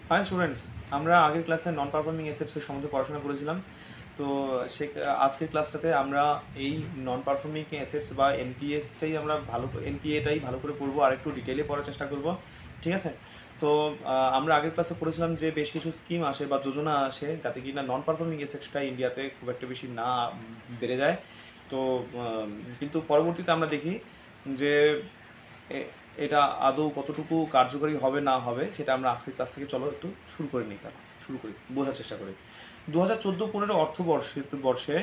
High students, আমরা আগের ক্লাসে নন পারফর্মিং অ্যাসেটসের সম্বন্ধে পড়াশোনা করেছিলাম। তো সে আজকের ক্লাসটাতে আমরা এই নন পারফর্মিং অ্যাসেটস বা এনপিএসটাই আমরা এনপিএটাই ভালো করে পড়বো, আর একটু ডিটেলে পড়ার চেষ্টা করব। ঠিক আছে? তো আমরা আগের ক্লাসে পড়েছিলাম যে বেশ কিছু স্কিম আসে বা যোজনা আসে যাতে কি না নন পারফর্মিং অ্যাসেটসটা ইন্ডিয়াতে খুব একটা বেশি না বেড়ে যায়। তো কিন্তু পরবর্তীতে আমরা দেখি যে এটা আদৌ কতটুকু কার্যকরী হবে না হবে সেটা আমরা আজকের ক্লাস থেকে চলো একটু শুরু করে নিই। তাহলে শুরু করি, বোঝার চেষ্টা করি। 2014-15 অর্থবর্ষে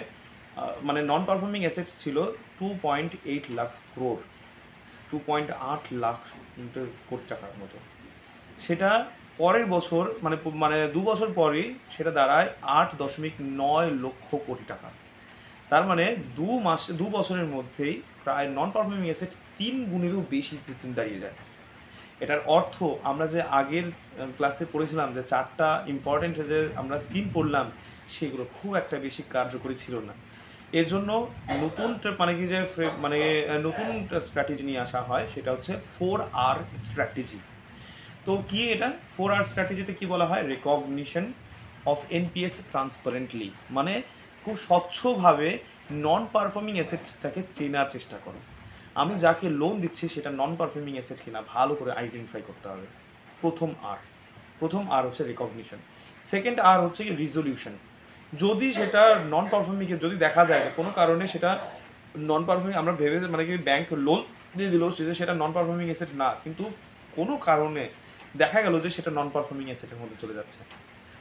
মানে নন পারফর্মিং অ্যাসেটস ছিল 2.8 লাখ ক্রোড়, 2.8 লাখ কোটি টাকার মতো। সেটা পরের বছর মানে মানে 2 বছর পরেই সেটা দাঁড়ায় 8.9 লক্ষ কোটি টাকা। তার মানে 2 বছরের মধ্যেই প্রায় নন পারফর্মিং অ্যাসেট 3 গুণেরও বেশি দাঁড়িয়ে যায়। এটার অর্থ আমরা যে আগের ক্লাসে পড়েছিলাম যে 4টা ইম্পর্টেন্ট যে আমরা স্কিম পড়লাম, সেগুলো খুব একটা বেশি কার্যকরী ছিল না। এর জন্য নতুন মানে কি যে মানে নতুন স্ট্র্যাটেজি নিয়ে আসা হয়, সেটা হচ্ছে 4R স্ট্র্যাটেজি। তো কি এটা 4R স্ট্র্যাটেজিতে কি বলা হয়? রেকগনিশন অফ এনপিএস ট্রান্সপারেন্টলি, মানে খুব স্বচ্ছভাবে নন পারফর্মিং অ্যাসেটটাকে চেনার চেষ্টা করো। আমি যাকে লোন দিচ্ছি সেটা নন পারফর্মিং অ্যাসেট কিনা ভালো করে আইডেন্টিফাই করতে হবে। প্রথম আর হচ্ছে রেকগনিশন। সেকেন্ড আর হচ্ছে কি রিজলিউশন। যদি সেটা নন পারফর্মিংয়ে যদি দেখা যায় যে কোনো কারণে সেটা নন পারফর্মিং, আমরা ভেবে মানে কি ব্যাংক লোন দিয়ে দিল সেটা নন পারফর্মিং অ্যাসেট না, কিন্তু কোনো কারণে দেখা গেল যে সেটা নন পারফর্মিং অ্যাসেটের মধ্যে চলে যাচ্ছে,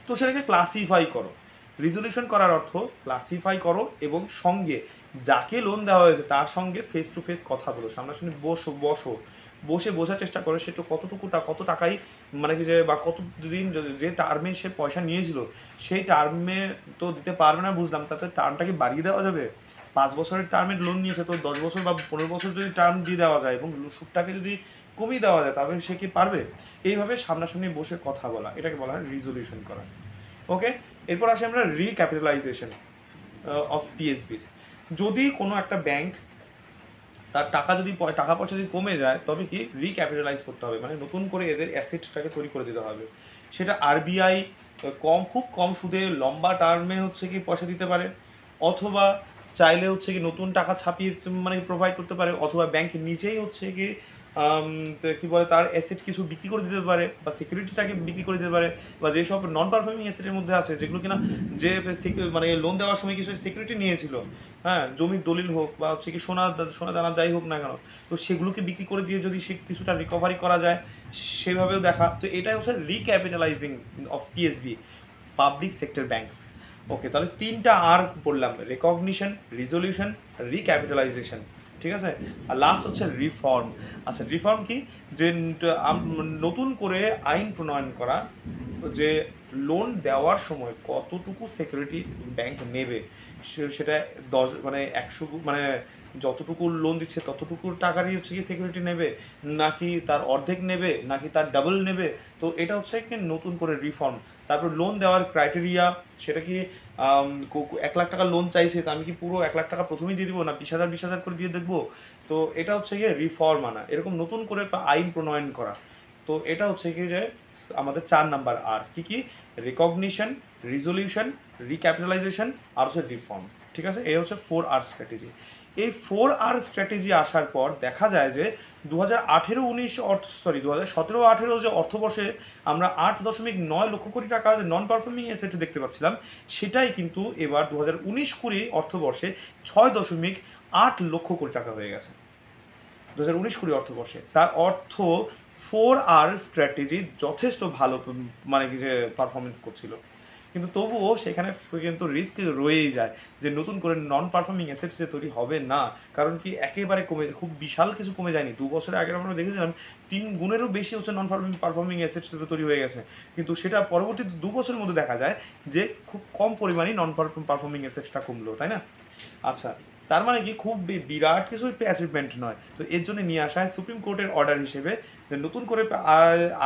তো সেটাকে ক্লাসিফাই করো। রিজলিউশন করার অর্থ ক্লাসিফাই করো এবং সঙ্গে যাকে লোন দেওয়া হয়েছে তার সঙ্গে ফেস টু ফেস কথা বলো, সামনাসামনি বসে বোঝার চেষ্টা করো সেটা কত টাকাই মানে কি যে বা কত দিন যে টার্মে সে পয়সা নিয়েছিল সেই টার্মে তো দিতে পারবে না বুঝলাম, তাতে টার্মটাকে বাড়িয়ে দেওয়া যাবে। 5 বছরের টার্মের লোন নিয়েছে, তো 10 বছর বা 15 বছর যদি টার্ম দিয়ে দেওয়া যায় এবং সুদটাকে যদি কমিয়ে দেওয়া যায়, তবে সে কি পারবে? এইভাবে সামনাসামনি বসে কথা বলা, এটাকে বলা হয় রিজলিউশন করা। ওকে, এরপর আসি আমরা রিক্যাপিটালাইজেশন অফ পিএসবি। যদি কোনো একটা ব্যাংক তার টাকা পয়সা যদি কমে যায়, তবে কি রিক্যাপিটালাইজ করতে হবে, মানে নতুন করে এদের অ্যাসেটটাকে তৈরি করে দিতে হবে। সেটা আরবিআই খুব কম সুদে লম্বা টার্মে হচ্ছে কি পয়সা দিতে পারে, অথবা চাইলে হচ্ছে কি নতুন টাকা ছাপিয়ে মানে প্রোভাইড করতে পারে, অথবা ব্যাংক নিজেই হচ্ছে কি কি বলে তার অ্যাসেট কিছু বিক্রি করে দিতে পারে বা সিকিউরিটিটাকে বিক্রি করে দিতে পারে, বা যেসব নন পারফর্মিং অ্যাসেটের মধ্যে আছে যেগুলো কিনা যে মানে লোন দেওয়ার সময় কিছু সিকিউরিটি নিয়েছিল, হ্যাঁ, জমির দলিল হোক বা হচ্ছে কি সোনা দানা যাই হোক না কেন, তো সেগুলোকে বিক্রি করে দিয়ে যদি সে কিছুটা রিকভারি করা যায় সেভাবেও দেখা। তো এটাই হচ্ছে recapitalising of PSB, public sector banks. Okay, তাহলে 3টা আর বললাম: রেকগনিশন, রিজলিউশন, রিক্যাপিটালাইজেশন। ঠিক আছে? আর লাস্ট হচ্ছে রিফর্ম। আচ্ছা, রিফর্ম কি? যে নতুন করে আইন প্রণয়ন করা, যে লোন দেওয়ার সময় কতটুকু সিকিউরিটি ব্যাংক নেবে, সেটা 10 মানে 100 মানে যতটুকু লোন দিচ্ছে ততটুকু টাকারই হচ্ছে কি সিকিউরিটি নেবে, নাকি তার অর্ধেক নেবে, নাকি তার ডাবল নেবে। তো এটা হচ্ছে কি নতুন করে রিফর্ম। তারপর লোন দেওয়ার ক্রাইটেরিয়া, সেটা কি 1 লাখ টাকা লোন চাইছে, তো আমি কি পুরো 1 লাখ টাকা প্রথমেই দিয়ে দিব, না 20,000 করে দিয়ে দেখবো? তো এটা হচ্ছে গিয়ে রিফর্ম আনা, এরকম নতুন করে একটা আইন প্রণয়ন করা। তো এটা হচ্ছে কি যে আমাদের 4 নাম্বার আর কি রিকগনিশন, রিজলিউশন, রিক্যাপিটালাইজেশন আর হচ্ছে রিফর্ম। ঠিক আছে? এই হচ্ছে 4R স্ট্র্যাটেজি। এই 4R স্ট্র্যাটেজি আসার পর দেখা যায় যে 2017-18 যে অর্থবর্ষে আমরা 8.9 লক্ষ কোটি টাকা যে নন পারফর্মিং অ্যাসেট দেখতে পাচ্ছিলাম, সেটাই কিন্তু এবার 2019-20 অর্থবর্ষে 6.8 লক্ষ কোটি টাকা হয়ে গেছে 2019-20 অর্থবর্ষে। তার অর্থ 4R স্ট্র্যাটেজি যথেষ্ট ভালো মানে কি যে পারফরমেন্স করছিল, কিন্তু তবুও সেখানে কিন্তু রিস্ক রয়েই যায় যে নতুন করে নন পারফর্মিং অ্যাসেট যে তৈরি হবে না। কারণ কি একেবারে কমে, খুব বিশাল কিছু কমে যায়নি। 2 বছরে আগে আমরা দেখেছিলাম 3 গুণেরও বেশি হচ্ছে নন পারফর্মিং অ্যাসেট তৈরি হয়ে গেছে, কিন্তু সেটা পরবর্তী 2 বছরের মধ্যে দেখা যায় যে খুব কম পরিমাণেই নন পারফর্মিং অ্যাসেটটা কমলো, তাই না? আচ্ছা, তার মানে কি খুব বিরাট কিছু অ্যাচিভমেন্ট নয়। তো এর জন্য নিয়ে আসা হয় সুপ্রিম কোর্টের অর্ডার হিসেবে যে নতুন করে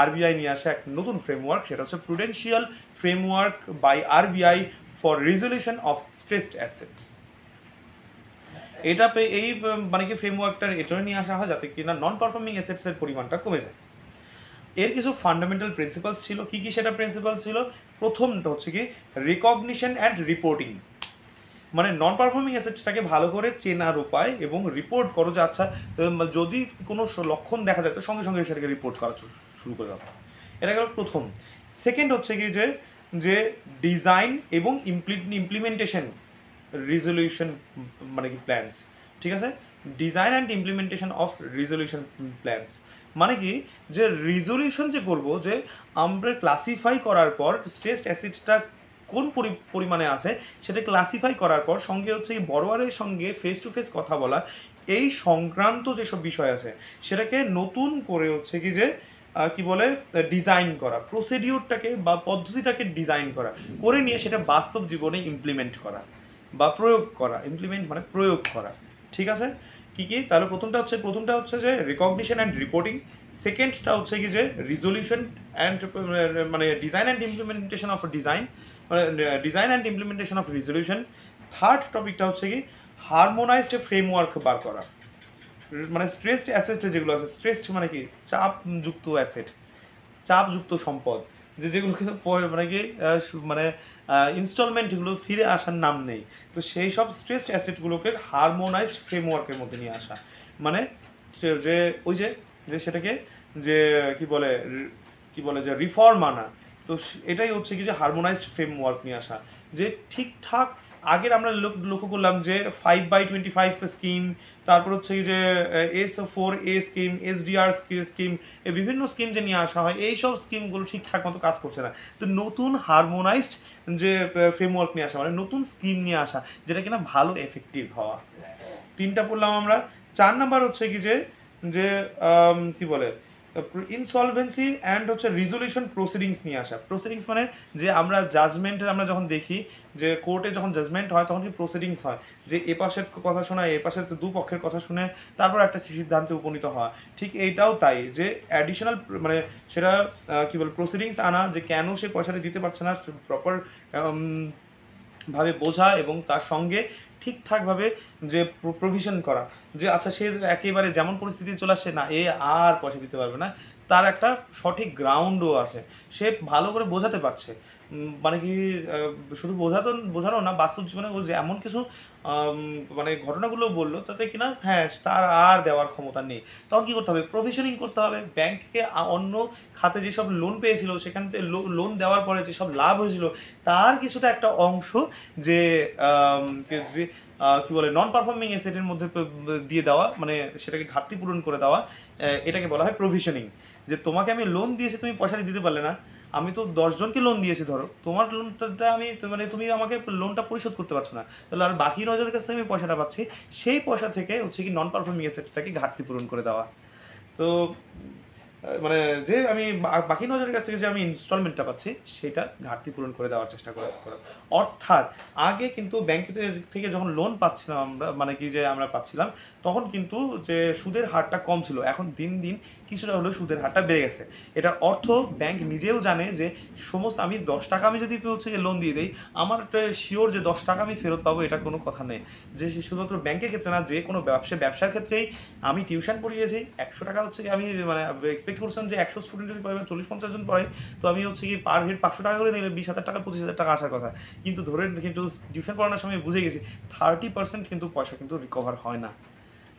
আরবিআই নিয়ে আসা এক নতুন ফ্রেমওয়ার্ক, সেটা হচ্ছে prudential framework by RBI for resolution of stressed assets. এই মানে কি ফ্রেমওয়ার্কটার এজন্য নিয়ে আসা হয় যাতে কিনা নন পারফর্মিং অ্যাসেটসের পরিমাণটা কমে যায়। এর কিছু ফান্ডামেন্টাল প্রিন্সিপালস ছিল, কি কি সেটা প্রিন্সিপাল ছিল? প্রথমটা হচ্ছে কি রিকগনিশন অ্যান্ড রিপোর্টিং, মানে নন পারফর্মিং অ্যাসেটটাকে ভালো করে চেনার উপায় এবং রিপোর্ট করো যে আচ্ছা যদি কোনো লক্ষণ দেখা যায় তো সঙ্গে সঙ্গে সেটাকে রিপোর্ট করা শুরু করে দাও। এটা গেল প্রথম। সেকেন্ড হচ্ছে কি যে ডিজাইন এবং ইমপ্লিমেন্টেশন রিজলিউশন মানে কি প্ল্যানস, ঠিক আছে, design and implementation of resolution plans, মানে কি যে রিজলিউশন যে করবো যে আমরা ক্লাসিফাই করার পর স্ট্রেসড অ্যাসেটটা কোন পরিমাণে আছে সেটা ক্লাসিফাই করার পর সঙ্গে হচ্ছে কি বড়োয়ারের সঙ্গে ফেস টু ফেস কথা বলা, এই সংক্রান্ত যেসব বিষয় আছে সেটাকে নতুন করে হচ্ছে কি যে কি বলে ডিজাইন করা, প্রসিডিউরটাকে বা পদ্ধতিটাকে ডিজাইন করা, করে নিয়ে সেটা বাস্তব জীবনে ইমপ্লিমেন্ট করা বা প্রয়োগ করা, ইমপ্লিমেন্ট মানে প্রয়োগ করা, ঠিক আছে। কি কি তাহলে প্রথমটা হচ্ছে যে রিকগনিশন অ্যান্ড রিপোর্টিং, সেকেন্ডটা হচ্ছে কি যে রিজলিউশন অ্যান্ড মানে design and implementation of design, মানে design and implementation of resolution. Third টপিকটা হচ্ছে কি হারমোনাইজড ফ্রেমওয়ার্ক বার করা, মানে স্ট্রেসড অ্যাসেট যেগুলো আছে, স্ট্রেসড মানে কি চাপযুক্ত অ্যাসেট, চাপযুক্ত সম্পদ, যেগুলোকে মানে কি মানে ইনস্টলমেন্টগুলো ফিরে আসার নাম নেই, তো সেই সব স্ট্রেসড অ্যাসেটগুলোকে হারমোনাইজড ফ্রেমওয়ার্কের মধ্যে নিয়ে আসা, মানে যে ওই যে সেটাকে যে কি বলে যে রিফর্ম আনা, তো এটাই হচ্ছে কি যে হারমোনাইজড ফ্রেমওয়ার্ক নিয়ে আসা, যে ঠিকঠাক আগের আমরা লক্ষ্য করলাম যে 5/25 স্কিম, তারপর হচ্ছে কি যে S4A স্কিম, SDR স্কিম, এই বিভিন্ন স্কিম যে নিয়ে আসা হয় এই সব স্কিমগুলো ঠিকঠাক মতো কাজ করছে না, তো নতুন হারমোনাইজড যে ফ্রেমওয়ার্ক নিয়ে আসা মানে নতুন স্কিম নিয়ে আসা যেটা কিনা ভালো এফেক্টিভ হওয়া। তিনটা পড়লাম আমরা। 4 নাম্বার হচ্ছে কি যে কি বলে ইনসলভেন্সি অ্যান্ড হচ্ছে রিজলিউশন প্রসিডিংস নিয়ে আসা। প্রসিডিংস মানে যে আমরা জাজমেন্টে আমরা যখন দেখি যে কোর্টে যখন জাজমেন্ট হয় তখন কি প্রসিডিংস হয়, যে এ পাশের কথা শোনা এ পাশের দুপক্ষের কথা শুনে তারপর একটা সিদ্ধান্তে উপনীত হওয়া, ঠিক এইটাও তাই যে অ্যাডিশনাল মানে সেটা কি বলে প্রসিডিংস আনা, যে কেন সে পয়সাটা দিতে পারছে না প্রপার ভাবে বোঝা এবং তার সঙ্গে ঠিকঠাকভাবে যে প্রভিশন করা, যে আচ্ছা সে একেবারে যেমন পরিস্থিতি চলে আসছে না এ আর পয়সা দিতে পারবে না, তার একটা সঠিক গ্রাউন্ডও আছে, সে ভালো করে বোঝাতে পারছে, মানে কি শুধু বোঝানো না, বাস্তব জীবনে ও যে এমন কিছু মানে ঘটনাগুলো বললো তাতে কিনা হ্যাঁ তার আর দেওয়ার ক্ষমতা নেই, তখন কী করতে হবে প্রভিশনিং করতে হবে, ব্যাংককে অন্য খাতে যেসব লোন পেয়েছিল সেখান থেকে লোন দেওয়ার পরে যেসব লাভ হয়েছিল তার কিছুটা একটা অংশ যে কি বলে নন পারফর্মিং অ্যাসেটের মধ্যে দিয়ে দেওয়া, মানে সেটাকে ঘাটতি পূরণ করে দেওয়া, এটাকে বলা হয় প্রভিশনিং। যে তোমাকে আমি লোন দিয়েছি তুমি পয়সাটা দিতে পারলে না, আমি তো 10 জনকে লোন দিয়েছি, ধরো তোমার লোনটা আমি মানে তুমি আমাকে লোনটা পরিশোধ করতে পারছো না, তাহলে আর বাকি 9 জনের কাছ থেকে আমি পয়সাটা পাচ্ছি, সেই পয়সা থেকে হচ্ছে কি নন পারফর্মিং অ্যাসেটটাকে ঘাটতি পূরণ করে দেওয়া। তো মানে যে আমি বাকি 9 জনের কাছ থেকে যে আমি ইনস্টলমেন্টটা পাচ্ছি সেটা ঘাটতি পূরণ করে দেওয়ার চেষ্টা করা। অর্থাৎ আগে কিন্তু ব্যাংক থেকে যখন লোন পাচ্ছিলাম আমরা, মানে কি যে আমরা পাচ্ছিলাম তখন কিন্তু যে সুদের হারটা কম ছিল, এখন দিন দিন কিছুটা হলেও সুদের হারটা বেড়ে গেছে। এটার অর্থ ব্যাংক নিজেও জানে যে সমস্ত আমি 10 টাকা আমি যদি হচ্ছে লোন দিয়ে দিই আমার শিওর যে 10 টাকা আমি ফেরত পাবো এটা কোনো কথা নেই, যে শুধুমাত্র ব্যাংকের ক্ষেত্রে না, যে কোনো ব্যবসার ক্ষেত্রেই আমি টিউশন পড়িয়েছি 100 টাকা হচ্ছে কি আমি মানে এক্সপেক্ট করছিলাম যে 100 স্টুডেন্ট যদি পড়ে 40-50 জন পড়ে তো আমি হচ্ছে কি পার হেড 500 টাকা করে নিলে 20,000 টাকা 25,000 টাকা আসার কথা, কিন্তু কিন্তু টিউশন পড়ানোর সময় বুঝে গেছি 30% কিন্তু পয়সা কিন্তু রিকভার হয় না।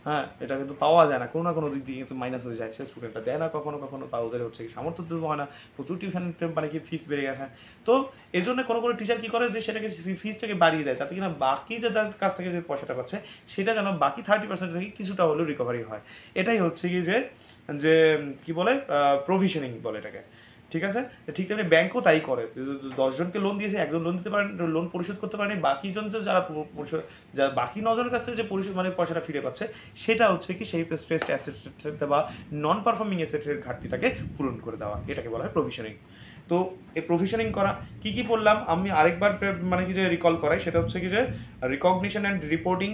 হ্যাঁ, এটা কিন্তু পাওয়া যায় না, কোনো না কোনো দিক দিয়ে কিন্তু মাইনাস হয়ে যায়, সে স্টুডেন্টটা দেয় না কখনো বা ওদের হচ্ছে কি সামর্থ্য দুর্বল হয় না, প্রচুর টিউশন মানে কি ফিস বেড়ে গেছে, তো এই জন্য কোনো টিচার কী করে যে সেটাকে ফিসটাকে বাড়িয়ে দেয় যাতে কিনা বাকি যে তার কাছ থেকে যে পয়সাটা পাচ্ছে সেটা যেন বাকি 30% থেকে কিছুটা হলেও রিকভারি হয়। এটাই হচ্ছে কি যে কি বলে প্রভিশনিং বলে এটাকে, ঠিক আছে। ঠিক তেমনি ব্যাংকও তাই করে, 10 জনকে লোন দিয়েছে, একজন লোন দিতে পারেন, লোন পরিশোধ করতে পারেনি, বাকি জন যারা বাকি 9 জনের কাছ থেকে যে পরিশোধ মানে পয়সাটা ফিরে পাচ্ছে সেটা হচ্ছে কি সেই স্ট্রেসড অ্যাসেট বা নন পারফর্মিং অ্যাসেটের ঘাটতিটাকে পূরণ করে দেওয়া, এটাকে বলা হয় প্রভিশনিং। তো এই প্রভিশনিং করা কি কি বললাম আমি আরেকবার মানে কি যে রিকল করাই, সেটা হচ্ছে কি যে রিকগনিশন অ্যান্ড রিপোর্টিং,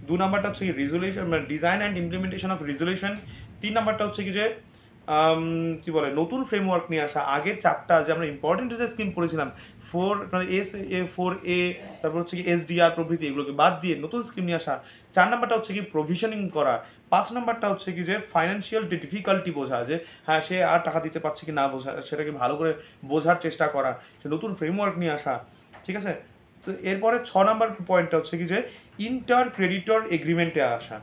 2 নাম্বারটা হচ্ছে কি রিজলিউশন মানে design and implementation of resolution, 3 নাম্বারটা হচ্ছে কি যে কি বলে নতুন ফ্রেমওয়ার্ক নিয়ে আসা। আগের 4টা যে আমরা ইম্পর্টেন্ট যে স্কিম পড়েছিলাম 4 মানে S4A তারপর হচ্ছে কি SDR প্রভৃতি এগুলোকে বাদ দিয়ে নতুন স্কিম নিয়ে আসা। 4 নাম্বারটা হচ্ছে কি প্রভিশনিং করা। 5 নাম্বারটা হচ্ছে কি যে ফাইন্যান্সিয়াল ডিফিকাল্টি বোঝা, যে হ্যাঁ সে আর টাকা দিতে পারছে কি না বোঝা, সেটাকে ভালো করে বোঝার চেষ্টা করা, সে নতুন ফ্রেমওয়ার্ক নিয়ে আসা। ঠিক আছে, তো এরপরে 6 নাম্বার পয়েন্টটা হচ্ছে কি যে ইন্টার ক্রেডিটর এগ্রিমেন্টে আসা।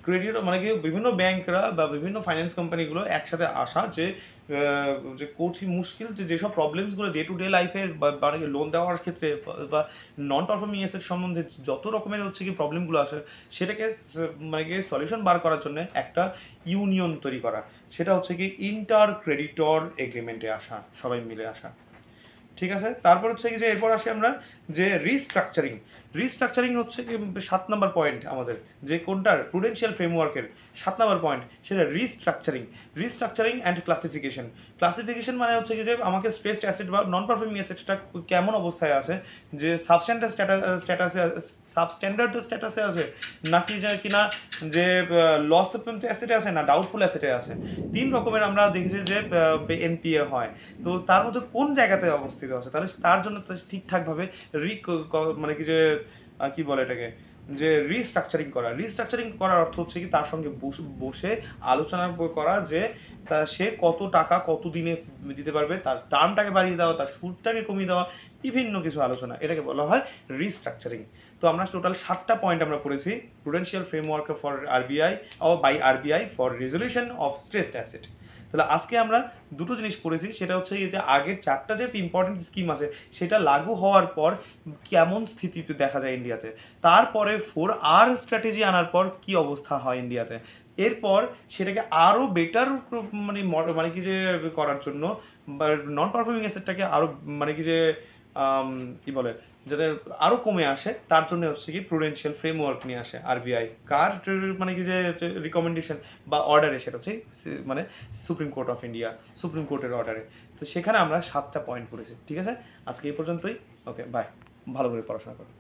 ক্রেডিট মানে কি বিভিন্ন ব্যাংকরা বা বিভিন্ন ফাইন্যান্স কোম্পানিগুলো একসাথে আসা, যে যে কঠিন মুশকিল যেসব প্রবলেমসগুলো ডে টু ডে লাইফে বা মানে লোন দেওয়ার ক্ষেত্রে বা নন পারফর্মিং অ্যাসেট সম্বন্ধে যত রকমের হচ্ছে কি প্রবলেমগুলো আসে, সেটাকে মানে কি সলিউশন বার করার জন্য একটা ইউনিয়ন তৈরি করা, সেটা হচ্ছে কি ইন্টার ক্রেডিটর এগ্রিমেন্টে আসা, সবাই মিলে আসা। ঠিক আছে, তারপর হচ্ছে কি যে এরপর আসি আমরা যে রিস্ট্রাকচারিং। রিস্ট্রাকচারিং হচ্ছে কি 7 নাম্বার পয়েন্ট আমাদের, যে কোনটার প্রুডেন্সিয়াল ফ্রেমওয়ার্কের 7 নাম্বার পয়েন্ট, সেটা restructuring. Restructuring and classification. Classification মানে হচ্ছে কি যে আমাকে স্ট্রেসড অ্যাসেট বা নন পারফর্মিং অ্যাসেটটা কেমন অবস্থায় আছে, যে সাবস্ট্যান্ডার্ড স্ট্যাটাসে আছে নাকি যে কিনা যে লস অ্যাসেটে আছে না ডাউটফুল অ্যাসেটে আছে। 3 রকমের আমরা দেখেছি যে এনপিএ হয়, তো তার মধ্যে কোন জায়গাতে অবস্থিত আছে, তাহলে তার জন্য তো ঠিকঠাকভাবে মানে কি যে কি বলে এটাকে, যে রিস্ট্রাকচারিং করা। রিস্ট্রাকচারিং করার অর্থ হচ্ছে কি তার সঙ্গে বসে আলোচনা করা, যে সে কত টাকা কত দিনে দিতে পারবে, তার টার্মটাকে বাড়িয়ে দেওয়া, তার সুদটাকে কমিয়ে দেওয়া, বিভিন্ন কিছু আলোচনা, এটাকে বলা হয় রিস্ট্রাকচারিং। তো আমরা টোটাল 7টা পয়েন্ট আমরা পড়েছি, প্রুডেন্সিয়াল ফ্রেমওয়ার্ক ফর আরবিআই ও by RBI for resolution of stressed asset. তাহলে আজকে আমরা দুটো জিনিস পড়েছি, সেটা হচ্ছে এই যে আগের 4টা যে ইম্পর্টেন্ট স্কিম আছে সেটা লাগু হওয়ার পর কেমন স্থিতি দেখা যায় ইন্ডিয়াতে, তারপরে 4R স্ট্র্যাটেজি আনার পর কি অবস্থা হয় ইন্ডিয়াতে, এরপর সেটাকে আরও বেটার মানে মানে কি যে করার জন্য বা নন পারফর্মিং অ্যাসেটটাকে আরও মানে কি যে কি বলে যাতে আরও কমে আসে, তার জন্য হচ্ছে কি প্রুডেন্সিয়াল ফ্রেমওয়ার্ক নিয়ে আসে আরবিআই। কার মানে কি যে রিকমেন্ডেশন বা অর্ডারে, সেটা হচ্ছে মানে supreme court of India, supreme কোর্টের অর্ডারে। তো সেখানে আমরা 7টা পয়েন্ট পড়েছি। ঠিক আছে, আজকে এই পর্যন্তই। ওকে বাই, ভালো করে পড়াশোনা করো।